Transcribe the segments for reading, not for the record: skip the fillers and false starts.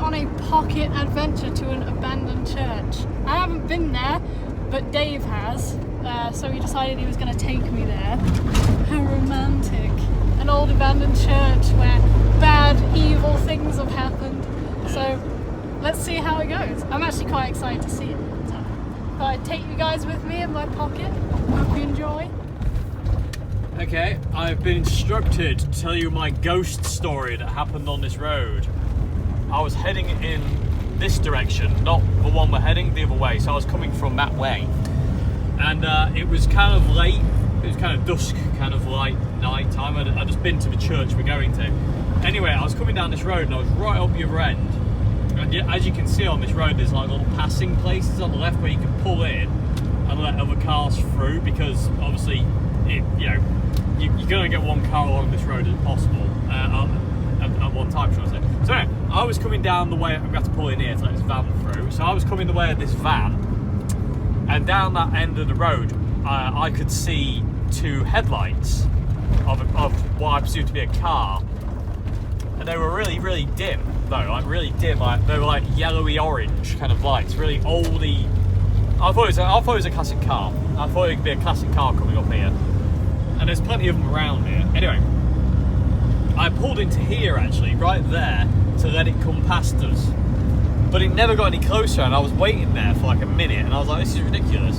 on a pocket adventure to an abandoned church. I haven't been there, but Dave has, so he decided he was going to take me there. How romantic. An old abandoned church where bad, evil things have happened. So let's see how it goes. I'm actually quite excited to see it. So thought I'd take you guys with me in my pocket. Hope you enjoy. Okay, I've been instructed to tell you my ghost story that happened on this road. I was heading in this direction, not the one we're heading, the other way. So I was coming from that way. And it was kind of late, it was kind of dusk, kind of light night time. I'd just been to the church we're going to. Anyway, I was coming down this road and I was right up the other end. And as you can see on this road, there's like little passing places on the left where you can pull in and let other cars through, because obviously, you're going to get one car along this road as possible at one time, should I say. So anyway, I was coming down the way, I'm going to have to pull in here to let this van through. So I was coming the way of this van, and down that end of the road, I could see two headlights of what I presumed to be a car. And they were really, really dim, though, like really dim. Like, they were like yellowy orange kind of lights, really oldie. I thought it was a classic car. I thought it could be a classic car coming up here. And there's plenty of them around here. Anyway, I pulled into here actually, right there, to let it come past us. But it never got any closer, and I was waiting there for like a minute, and I was like, this is ridiculous.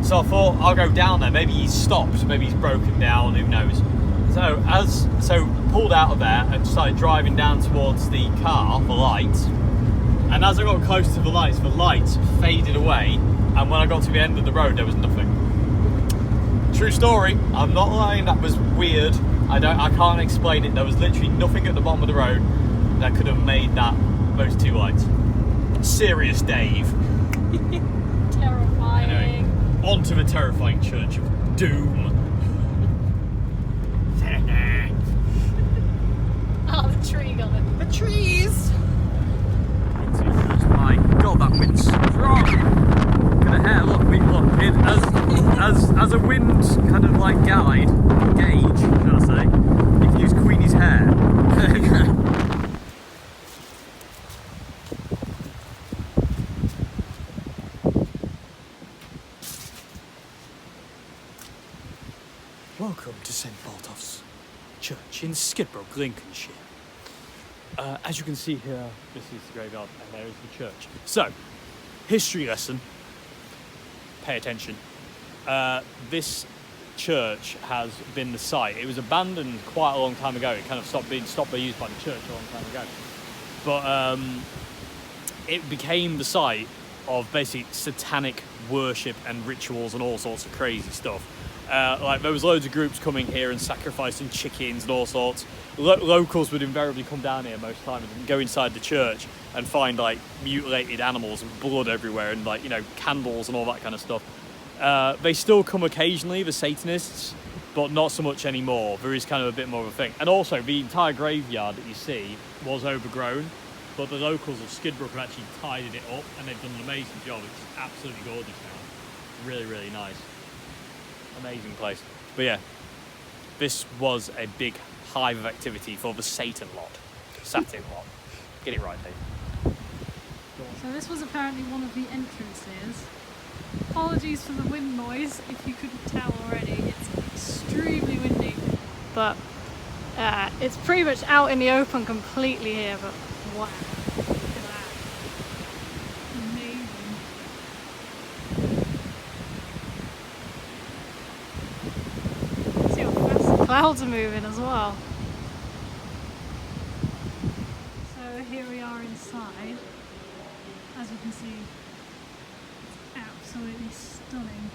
So I thought, I'll go down there. Maybe he's stopped, maybe he's broken down, who knows. So pulled out of there and started driving down towards the car, the lights. And as I got close to the lights faded away, and when I got to the end of the road, there was nothing. True story, I'm not lying, that was weird. I can't explain it. There was literally nothing at the bottom of the road that could have made those two lights. Serious Dave. Terrifying. Anyway, on to the terrifying Church of Doom. Oh, the tree got it. The trees! My God, that wind's strong. Look at the hair, look, as a wind kind of like gauge, should I say, you can use Queenie's hair. Welcome to St. Baldolph's Church in Skidbrook, Lincolnshire. As you can see here, this is the graveyard and there is the church. So, history lesson, pay attention. This church has been the site. It was abandoned quite a long time ago. It kind of stopped being used by the church a long time ago. But it became the site of basically satanic worship and rituals and all sorts of crazy stuff. Like there was loads of groups coming here and sacrificing chickens and all sorts. Locals would invariably come down here most times and go inside the church and find like mutilated animals with blood everywhere and like, candles and all that kind of stuff. They still come occasionally, the Satanists, but not so much anymore. There is kind of a bit more of a thing. And also the entire graveyard that you see was overgrown, but the locals of Skidbrook have actually tidied it up and they've done an amazing job. It's absolutely gorgeous now. Really, really nice. Amazing place. But yeah, this was a big hive of activity for the Satin lot. Get it right, Dave. So this was apparently one of the entrances. Apologies for the wind noise, if you couldn't tell already. It's extremely windy. But it's pretty much out in the open completely here, but wow. Look at that. Amazing. See how fast the clouds are moving as well. So here we are inside. As you can see, it's absolutely stunning.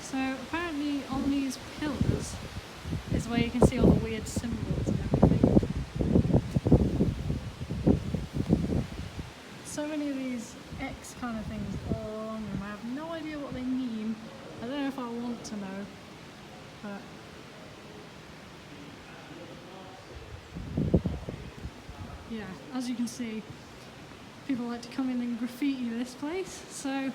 So apparently on these pillars is where you can see all the weird symbols and everything. So many of these X kind of things all along them. I have no idea what they mean. I don't know if I want to know, but yeah, as you can see, people like to come in and graffiti this place, so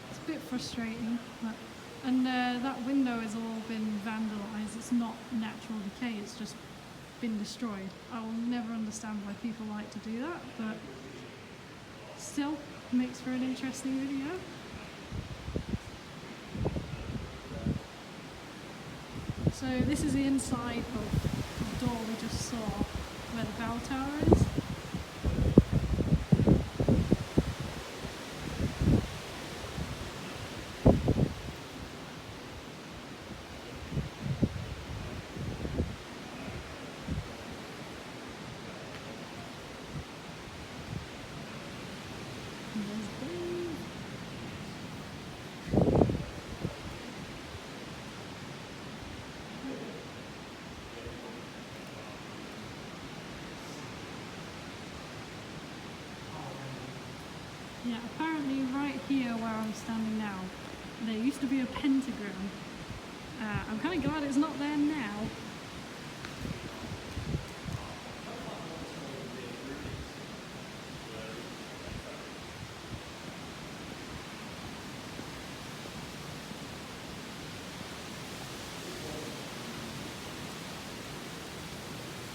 it's a bit frustrating, but And that window has all been vandalised. It's not natural decay, it's just been destroyed. I will never understand why people like to do that, but still makes for an interesting video. So this is the inside of the door we just saw, where the bell tower is. Yeah, apparently right here where I'm standing now, there used to be a pentagram. I'm kind of glad it's not there now.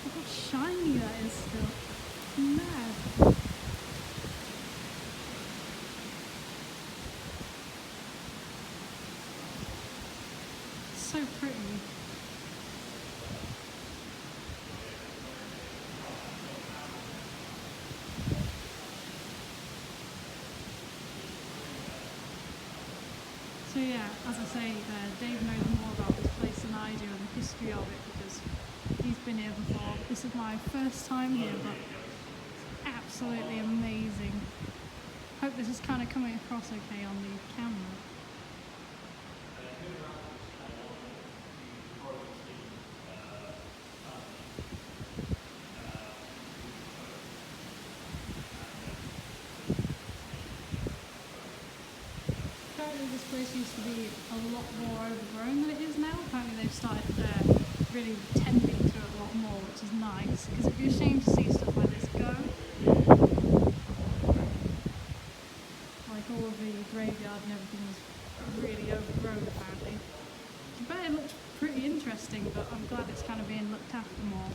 Look how shiny that is still. Mad. So pretty. So yeah, as I say, Dave knows more about this place than I do and the history of it because he's been here before. This is my first time here, but it's absolutely amazing. Hope this is kind of coming across okay on the camera. Apparently this place used to be a lot more overgrown than it is now. Apparently they've started really tending to it a lot more, which is nice, because it'd be a shame to see stuff like this go. Like all of the graveyard and everything was really overgrown apparently. I bet it looked pretty interesting, but I'm glad it's kind of being looked after more.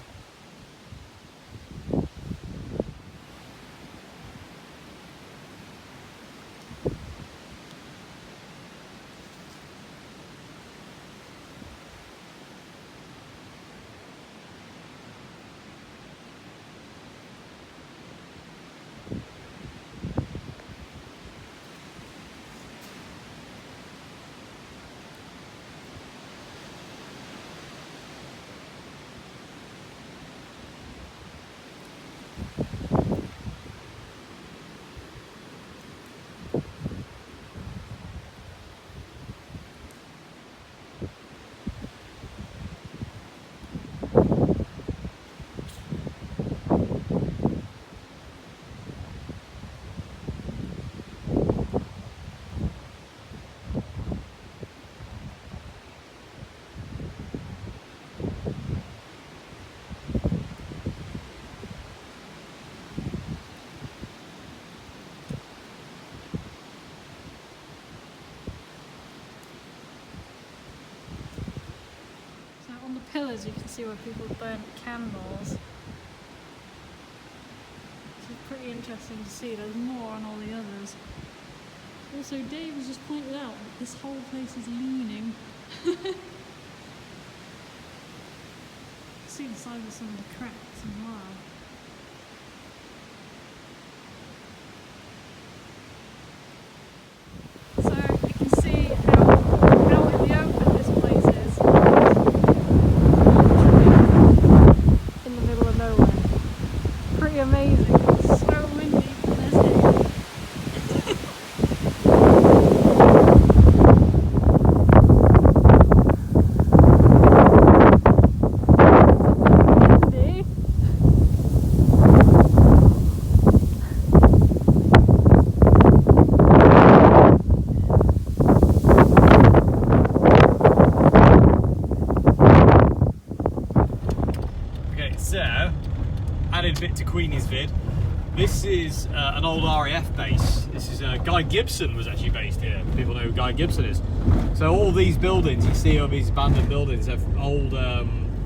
Pillars you can see where people burnt candles. It's pretty interesting to see. There's more on all the others. Also, Dave has just pointed out that this whole place is leaning. See the size of some of the cracks as well. So you can see how in the open this place is. In the middle of nowhere. Pretty amazing. It's so windy. There's it. So, added bit to Queenie's vid. This is an old RAF base. This is Guy Gibson was actually based here. People know who Guy Gibson is. So all these buildings you see, all these abandoned buildings, have old,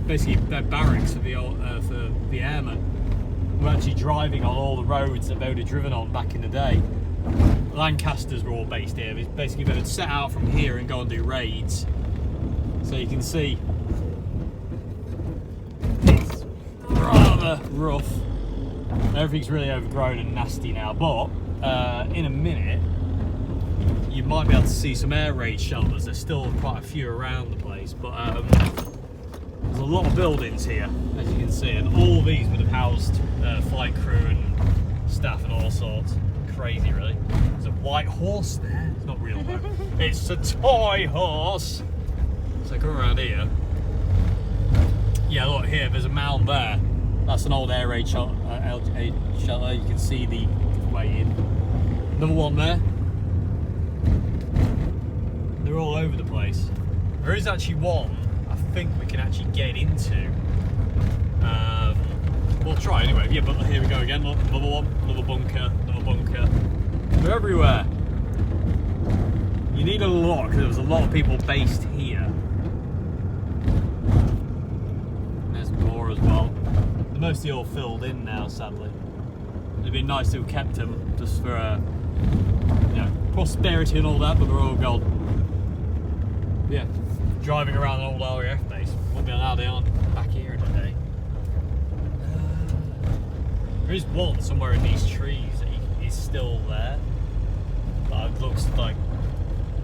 basically they're barracks for the old, for the airmen. We're actually driving on all the roads that they would have driven on back in the day. Lancasters were all based here. Basically, they would set out from here and go and do raids. So you can see it's rather rough. Everything's really overgrown and nasty now, but in a minute you might be able to see some air raid shelters. There's still quite a few around the place, but there's a lot of buildings here, as you can see, and all these would have housed flight crew and staff and all sorts. Crazy, really. There's a white horse there. It's not real though. It's a toy horse. So come around here. Yeah, look here. There's a mound there. That's an old air raid shelter. You can see the way in. Another one there. They're all over the place. There is actually one I think we can actually get into. We'll try anyway. Yeah, but here we go again. Look, another one, another bunker, another bunker. They're everywhere. You need a lot because there was a lot of people based here. There's more as well. They're mostly all filled in now, sadly. It'd be nice to have kept them just for, you know, prosperity and all that, but they're all gone. Yeah, driving around an old RAF base. Wouldn't be on how they aren't back here today. There is one somewhere in these trees that is still there. But it looks like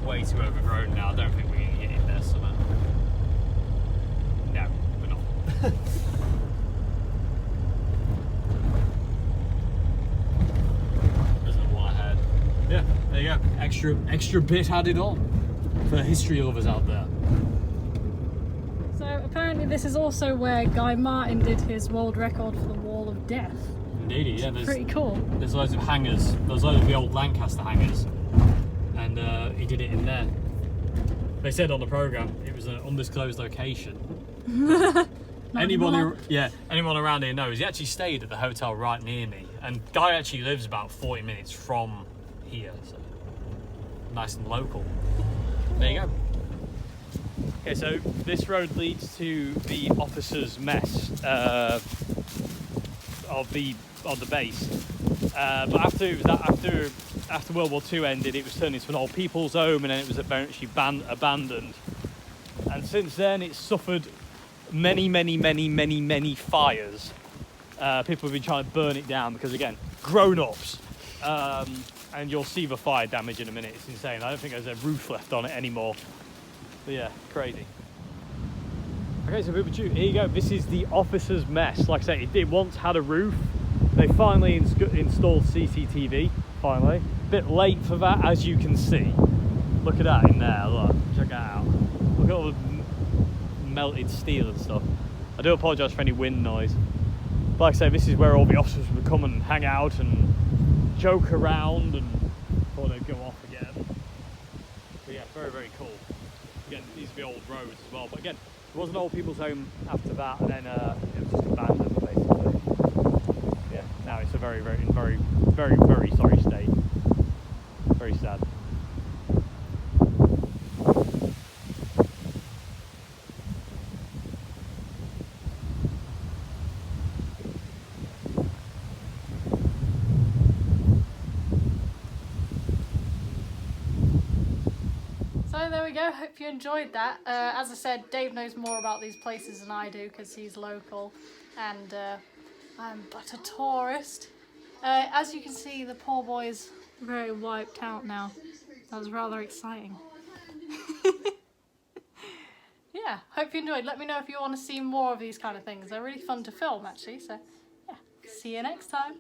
way too overgrown now. I don't think we can get in there somehow. No, we're not. Yeah, there you go. Extra bit added on for history lovers out there. So apparently this is also where Guy Martin did his world record for the Wall of Death. Indeed, yeah. There's pretty cool. There's loads of hangars. There's loads of the old Lancaster hangars, and he did it in there. They said on the programme it was an undisclosed location. Anyone around here knows. He actually stayed at the hotel right near me, and Guy actually lives about 40 minutes from here, so nice and local. There you go. Okay, so this road leads to the officers' mess of the base. But after World War II ended, it was turned into an old people's home, and then it was eventually abandoned. And since then, it's suffered many fires. People have been trying to burn it down because, again, grown-ups. And you'll see the fire damage in a minute. It's insane. I don't think there's a roof left on it anymore. But yeah, crazy. Okay, so here you go. This is the officers' mess. Like I say, it once had a roof. They finally installed CCTV. Finally, bit late for that, as you can see. Look at that in there. Look, check that out. Look at all the melted steel and stuff. I do apologise for any wind noise. But like I say, this is where all the officers would come and hang out and joke around and before they'd go off again. But yeah, very cool. Again, these are the old roads as well. But again, there was an old people's home after that, and then it was just abandoned basically. Yeah, now it's a very sorry state. Very sad. So there we go, hope you enjoyed that. As I said, Dave knows more about these places than I do because he's local and I'm but a tourist. As you can see, the poor boy's very wiped out now. That was rather exciting. Yeah, hope you enjoyed. Let me know if you want to see more of these kind of things. They're really fun to film actually, so yeah, see you next time.